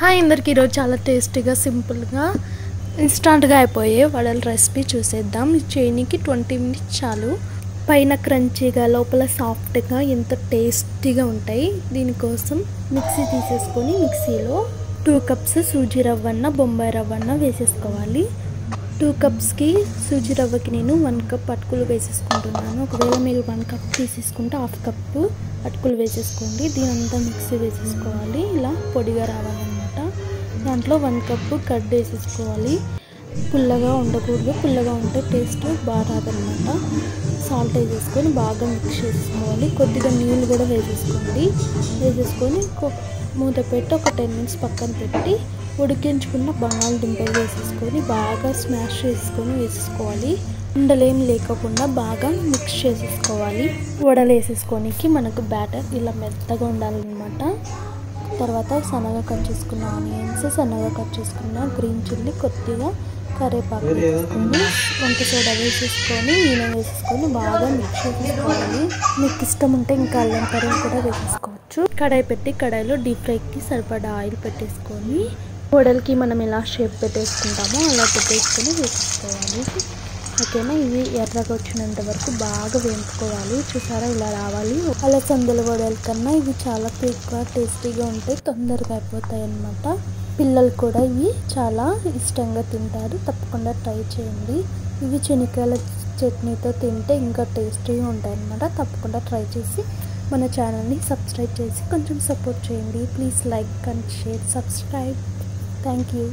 Hi అందరికి ఈరోజు చాలా టేస్టీగా సింపుల్గా ఇన్స్టాంట్గా అయిపోయే వడల రెసిపీ చూసేద్దాం. ఇది చేయడానికి 20 మినిట్స్ చాలు. పైన క్రంచీగా లోపల సాఫ్ట్గా ఎంత టేస్టీగా ఉంటాయి. దీనికోసం మిక్సీ తీసేసుకొని మిక్సీలో 2 కప్స్ సూజీ రవ్వన్న బొంబాయి రవ్వన్న వేసేసుకోవాలి. 2 కప్స్కి సూజీ రవ్వకి నేను 1 కప్ అటుకులు వేసేసుకుంటున్నాను. ఒకవేళ మీరు 1 కప్ తీసేసుకుంటే 1/2 కప్పు అటుకులు వేసేసుకోండి. దీని అంతా మిక్సీ వేసేసుకోవాలి. ఇలా పొడిగా రావాలన్నమాట. దాంట్లో 1 కప్పు కర్డ్ వేసేసుకోవాలి. పుల్లగా ఉండకూడదు, పుల్లగా ఉంటే టేస్ట్ బాగా రాదనమాట. సాల్ట్ వేసేసుకొని బాగా మిక్స్ చేసుకోవాలి. కొద్దిగా నీళ్ళు కూడా వేసేసుకోండి. వేసేసుకొని మూత పెట్టి ఒక 10 మినిట్స్ పక్కన పెట్టి ఉడికించుకున్న బంగాళదుంపలు వేసేసుకొని బాగా స్మాష్ చేసుకొని వేసేసుకోవాలి. ఉండలేం లేకుండా బాగా మిక్స్ చేసేసుకోవాలి. వడలు వేసేసుకోనికి మనకు బ్యాటర్ ఇలా మెత్తగా ఉండాలన్నమాట. తర్వాత సన్నగా కట్ చేసుకున్న ఆనియన్స్, సన్నగా కట్ చేసుకున్న గ్రీన్ చిల్లీ, కొద్దిగా కరివేపాకు వేసుకొని వంట సోడా వేసేసుకొని నూనె వేసేసుకొని బాగా మిక్స్ చేసుకోవాలి. మీకు ఇష్టం ఉంటే ఇంకా అల్లం తరుగు కూడా వేసేసుకోవచ్చు. కడాయి పెట్టి కడాయిలో డీప్ ఫ్రైకి సరిపడా ఆయిల్ పెట్టేసుకొని వడలకి మనం ఎలా షేప్ పెట్టేసుకుంటామో అలా పెట్టేసుకొని వేసేసుకోవాలి. ఓకేనా, ఇవి ఎర్రగా వచ్చినంత వరకు బాగా వేయించుకోవాలి. చూసారా, ఇలా రావాలి. అలా సందల వడల కన్నా ఇవి చాలా క్విక్గా టేస్టీగా ఉంటాయి, తొందరగా అయిపోతాయి అన్నమాట. పిల్లలు కూడా ఇవి చాలా ఇష్టంగా తింటారు. తప్పకుండా ట్రై చేయండి. ఇవి శనగకాయల చట్నీతో తింటే ఇంకా టేస్టీగా ఉంటాయి అన్నమాట. తప్పకుండా ట్రై చేసి మన ఛానల్ని సబ్స్క్రైబ్ చేసి కొంచెం సపోర్ట్ చేయండి. Please like and share, subscribe. Thank you.